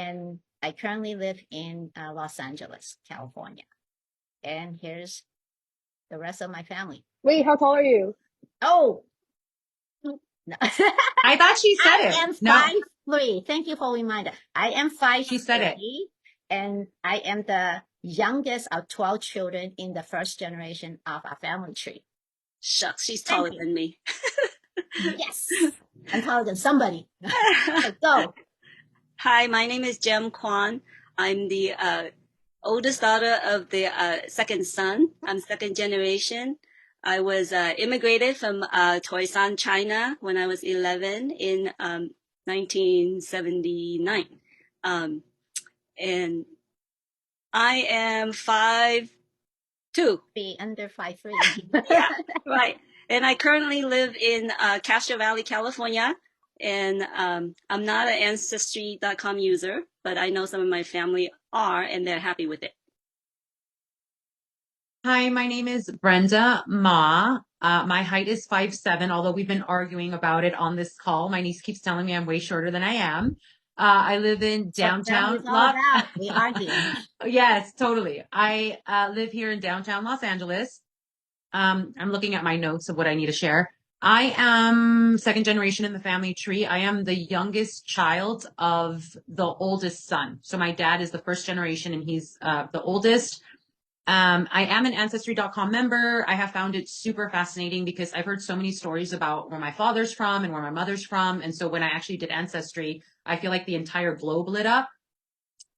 and I currently live in Los Angeles, California. And here's the rest of my family. Wait, how tall are you? Oh, no. I thought she said I it. am No. 5'3". Thank you for reminder. I am 5'3". She said it. And I am the youngest of 12 children in the first generation of our family tree. Shucks, she's taller than me. Yes, I'm taller than somebody. Okay, go. Hi, my name is Jem Kwan. I'm the oldest daughter of the second son. I'm second generation. I was immigrated from Toisan, China when I was 11 in 1979. And I am 5'2". Be under 5'3". Yeah, right. And I currently live in Castro Valley, California. And I'm not an Ancestry.com user, but I know some of my family are, and they're happy with it. Hi, my name is Brenda Ma. My height is 5'7", although we've been arguing about it on this call. My niece keeps telling me I'm way shorter than I am. I live in downtown. We argue. Yes, totally. I live here in downtown Los Angeles. I'm looking at my notes of what I need to share. I am second generation in the family tree. I am the youngest child of the oldest son. So my dad is the first generation and he's the oldest. I am an Ancestry.com member. I have found it super fascinating because I've heard so many stories about where my father's from and where my mother's from. And so when I actually did Ancestry, I feel like the entire globe lit up.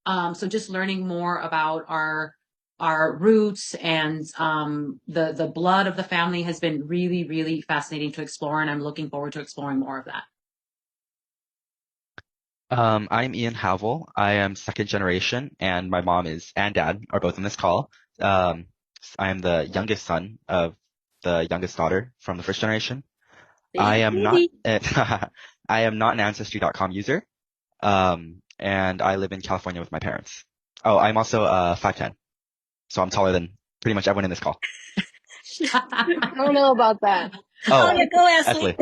So just learning more about our roots and the blood of the family has been really, really fascinating to explore. And I'm looking forward to exploring more of that. I'm Ian Havel. I am second generation, and my mom and dad are both in this call. I am the youngest son of the youngest daughter from the first generation. I am not an Ancestry.com user, and I live in California with my parents. Oh, I'm also 5'10", so I'm taller than pretty much everyone in this call. I don't know about that. Oh, yeah, go Esly.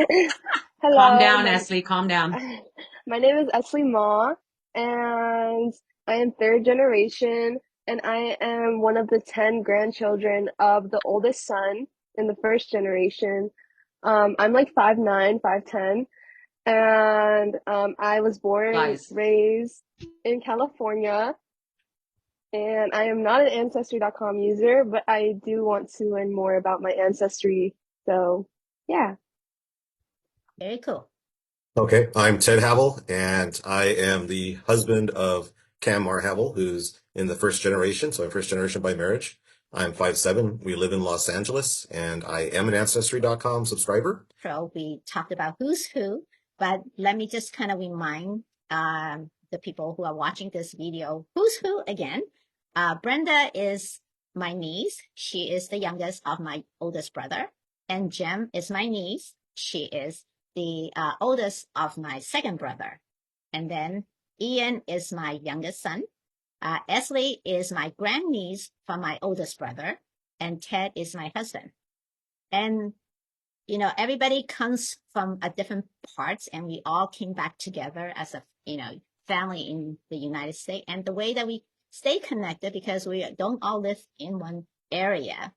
Hello. Calm down, Esly. Calm down. My name is Esly Ma, and I am third generation, and I am one of the 10 grandchildren of the oldest son in the first generation. I'm like 5'9", 5'10", and I was born and raised in California. And I am not an Ancestry.com user, but I do want to learn more about my ancestry. So, yeah. Very cool. Okay, I'm Ted Havel, and I am the husband of Cam Mar Havel, who's in the first generation, so I'm first generation by marriage. I'm 5'7". We live in Los Angeles, and I am an Ancestry.com subscriber. So we talked about who's who, but let me just kind of remind the people who are watching this video, who's who again. Brenda is my niece. She is the youngest of my oldest brother. And Jem is my niece. She is the oldest of my second brother. And then Ian is my youngest son. Esly is my grandniece from my oldest brother. And Ted is my husband. And, you know, everybody comes from a different parts, and we all came back together as a, family in the United States. And the way that we stay connected, because we don't all live in one area,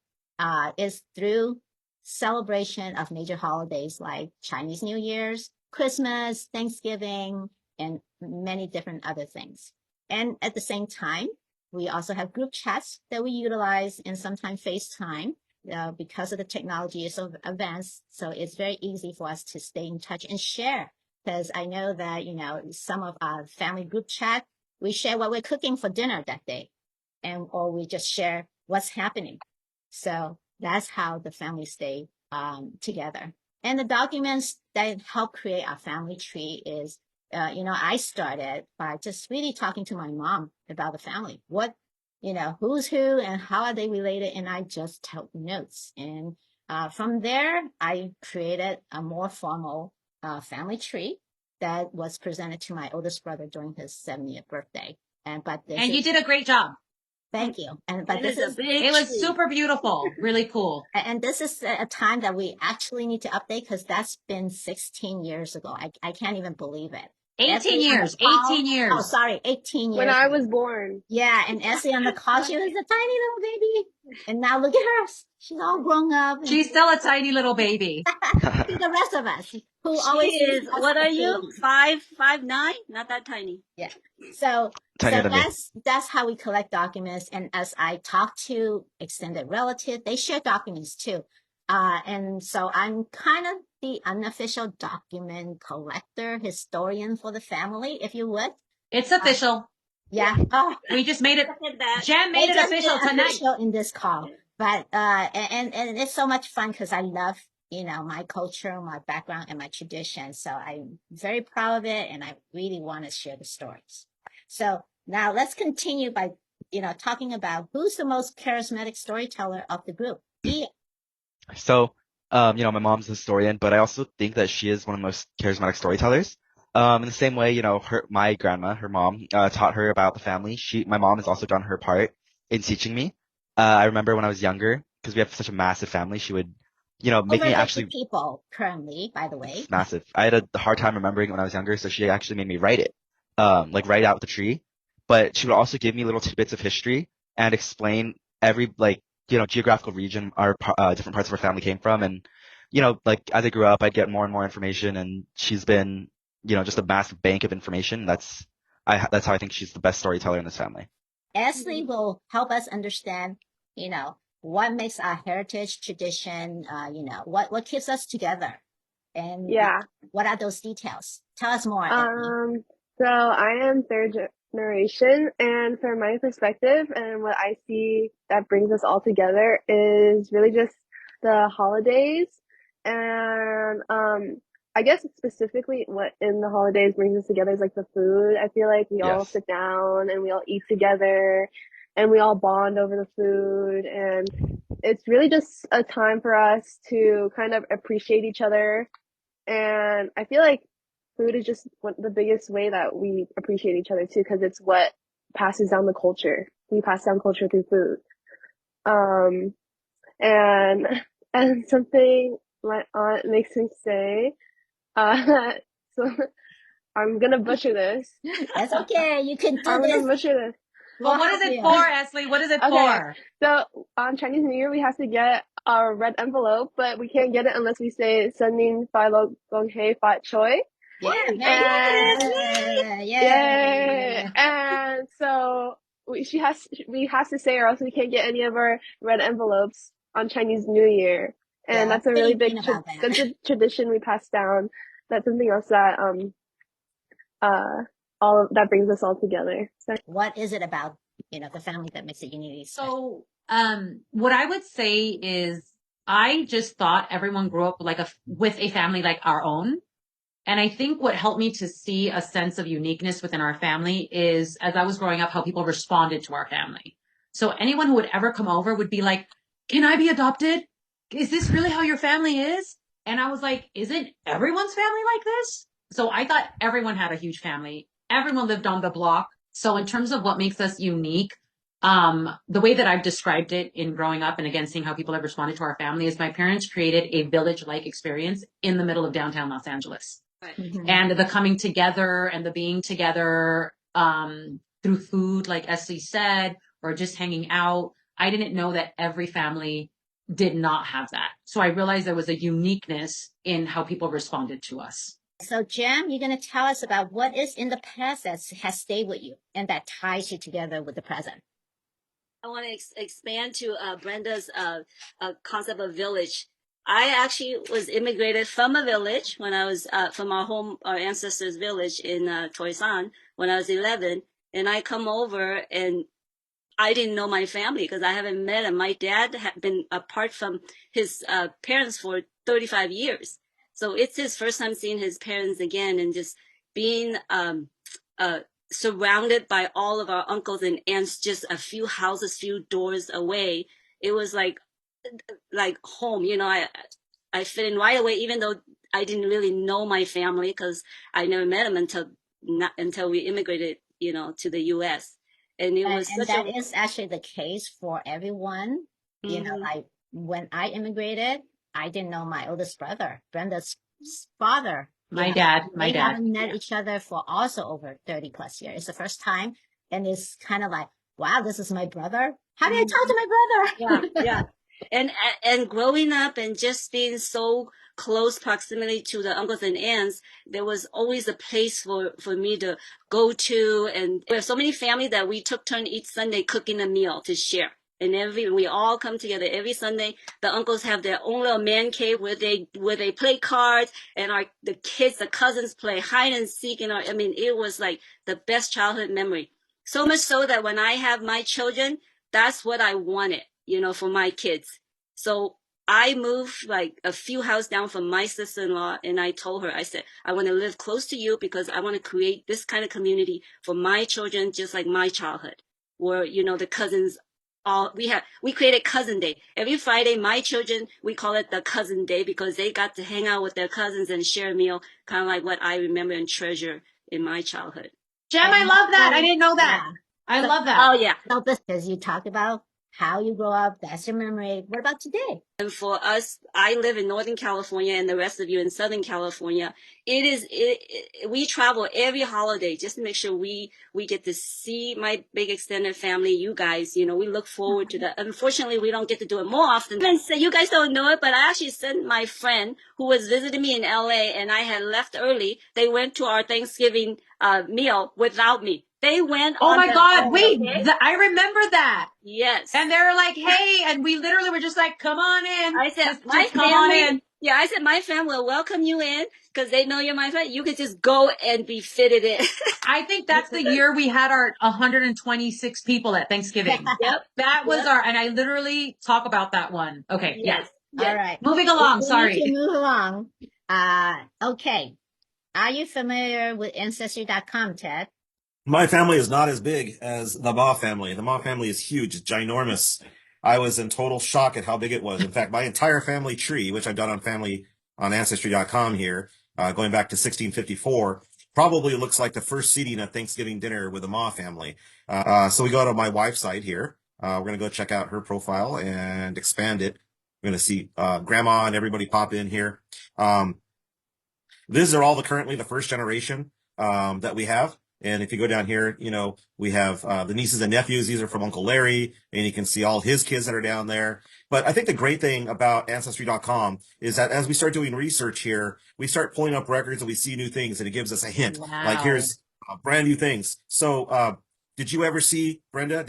is through celebration of major holidays like Chinese New Year's, Christmas, Thanksgiving, and many different other things. And at the same time, we also have group chats that we utilize, and sometimes FaceTime, because of the technology is so advanced. So it's very easy for us to stay in touch and share, because I know that, some of our family group chat, we share what we're cooking for dinner that day, or we just share what's happening. So that's how the family stay together. And the documents that help create our family tree is, I started by just really talking to my mom about the family. What, who's who and how are they related? And I just took notes. And from there, I created a more formal family tree that was presented to my oldest brother during his 70th birthday. And you did a great job. Thank you. But it was super beautiful, really cool. And this is a time that we actually need to update, because that's been 16 years ago. I can't even believe it. 18 Esly on the years. call. 18 years. Oh, sorry, 18 years. When I was born. Yeah, and Esly on the call, she was a tiny little baby. And now look at her. She's all grown up. And She's still a tiny little baby. see the rest of us who She always see is, us what as are you? babies. 5'9"? Not that tiny. Yeah. So Tinier than me. that's how we collect documents. And as I talk to extended relatives, they share documents too. And so I'm kind of the unofficial document collector, historian for the family, if you would. It's official. Yeah. Oh, We just made it. Look at that. Jen made it just official made tonight. official in this call. But and it's so much fun because I love, you know, my culture, my background, and my tradition. So I'm very proud of it, and I really want to share the stories. So now let's continue by, you know, talking about who's the most charismatic storyteller of the group. Ian. So, you know, my mom's a historian, but I also think that she is one of the most charismatic storytellers. In the same way, you know, my grandma, her mom, taught her about the family. My mom has also done her part in teaching me. I remember when I was younger, because we have such a massive family, she would, you know, make Over me 50 actually, people currently, by the way. it's massive. I had a hard time remembering it when I was younger, so she actually made me write it, like write out the tree. But she would also give me little tidbits of history and explain every, like, you know, geographical region our different parts of our family came from. And, you know, like as I grew up, I'd get more and more information, and she's been, you know, just a massive bank of information. That's how I think she's the best storyteller in this family. Esly will help us understand, you know, what makes our heritage tradition, you know, what keeps us together, and Yeah. what are those details? Tell us more, Esly. So I am third generation, and from my perspective and what I see that brings us all together is really just the holidays. And I guess specifically what in the holidays brings us together is like the food. I feel like we all Yes. sit down and we all eat together and we all bond over the food. And it's really just a time for us to kind of appreciate each other. And I feel like food is just the biggest way that we appreciate each other too, because it's what passes down the culture. We pass down culture through food. Um, and and something my aunt makes me say, so I'm gonna butcher this. That's okay. You can do I'm gonna this. butcher this. Well, We'll what is help it you. for, Esly? What is it Okay. for? So on Chinese New Year, we have to get our red envelope, but we can't get it unless we say "Sunning Fai Lo Gong Hei Fat Choi." Yeah, very And good. yay! Yeah. And so we have to say, or else we can't get any of our red envelopes on Chinese New Year. And Yeah, that's a really big thinking about that. that's a tradition we pass down. That's something else that that brings us all together. So What is it about, you know, the family that makes it unique? So, what I would say is I just thought everyone grew up like with a family like our own. And I think what helped me to see a sense of uniqueness within our family is as I was growing up, how people responded to our family. So anyone who would ever come over would be like, can I be adopted? Is this really how your family is? And I was like, isn't everyone's family like this? So I thought everyone had a huge family. Everyone lived on the block. So in terms of what makes us unique, the way that I've described it in growing up and again, seeing how people have responded to our family is my parents created a village-like experience in the middle of downtown Los Angeles. Mhm. And the coming together and the being together through food, like Esly said, or just hanging out. I didn't know that every family did not have that. So I realized there was a uniqueness in how people responded to us. So, Jem, you're going to tell us about what is in the past that has stayed with you and that ties you together with the present. I want to expand to Brenda's concept of village. I actually was immigrated from a village when I was from our ancestors' village in Toisan when I was 11, and I come over and I didn't know my family because I haven't met them. My dad had been apart from his parents for 35 years, so it's his first time seeing his parents again, and just being surrounded by all of our uncles and aunts just a few houses, few doors away. It was like home, you know. I fit in right away, even though I didn't really know my family because I never met them until we immigrated, you know, to the U.S. And it was And such that is actually the case for everyone. You know, like when I immigrated, I didn't know my oldest brother, Brenda's father. My Yeah. dad. They haven't met each other for also over 30 plus years. It's the first time. And it's kind of like, wow, this is my brother. How do I talk to my brother? Yeah. And growing up and just being so close proximity to the uncles and aunts, there was always a place for me to go to. And we have so many family that we took turn each Sunday cooking a meal to share. And we all come together every Sunday. The uncles have their own little man cave where they play cards, and the kids, the cousins play hide and seek. I mean, it was like the best childhood memory. So much so that when I have my children, that's what I wanted, for my kids. So I moved like a few houses down from my sister-in-law, and I told her, I said, I want to live close to you because I want to create this kind of community for my children, just like my childhood, where, the cousins we created cousin day. Every Friday, my children, we call it the cousin day because they got to hang out with their cousins and share a meal, kind of like what I remember and treasure in my childhood. Jem, I love that. I didn't know that. Yeah. I love that. Oh, yeah. So this, because you talked about how you grow up, that's your memory. What about today? And for us, I live in Northern California and the rest of you in Southern California. We travel every holiday just to make sure we get to see my big extended family, you guys, we look forward to that. Unfortunately, we don't get to do it more often. And so you guys don't know it, but I actually sent my friend who was visiting me in LA and I had left early. They went to our Thanksgiving meal without me. They went Oh on my their God. own, Wait, okay? I remember that. Yes. And they were like, hey, and we literally were just like, come on in. I said, Just my come on family, in. yeah, I said, my family will welcome you in because they know you're my friend. You can just go and be fitted in. I think that's the year we had our 126 people at Thanksgiving. Yep. That was Yep. and I literally talk about that one. Okay. Yes. Yeah. All right. Moving along. We Sorry. need to move along. Okay. Are you familiar with Ancestry.com, Ted? My family is not as big as the Ma family. The Ma family is huge, it's ginormous. I was in total shock at how big it was. In fact, my entire family tree, which I've done on Ancestry.com here, going back to 1654, probably looks like the first seating at Thanksgiving dinner with the Ma family. So we go to my wife's site here. We're going to go check out her profile and expand it. We're going to see grandma and everybody pop in here. These are all currently the first generation that we have. And if you go down here, we have the nieces and nephews. These are from Uncle Larry, and you can see all his kids that are down there. But I think the great thing about Ancestry.com is that as we start doing research here, we start pulling up records and we see new things, and it gives us a hint. Wow. Like here's brand new things. So did you ever see, Brenda,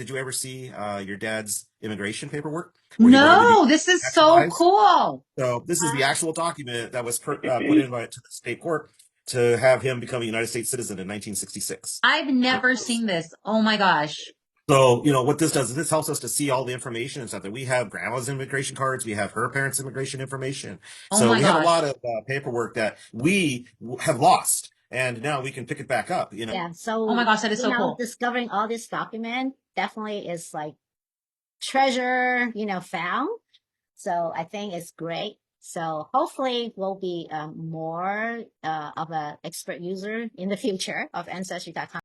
your dad's immigration paperwork? No, this is so cool. So this is the actual document that was put in to the state court to have him become a United States citizen in 1966. I've never seen this. Oh my gosh. So, what this does is this helps us to see all the information and stuff that we have grandma's immigration cards. We have her parents' immigration information. Oh so my we have a gosh. lot of paperwork that we have lost. And now we can pick it back up, Yeah. So, oh my gosh, that is so cool. Discovering all this document definitely is like treasure, found. So I think it's great. So hopefully we'll be more of an expert user in the future of Ancestry.com.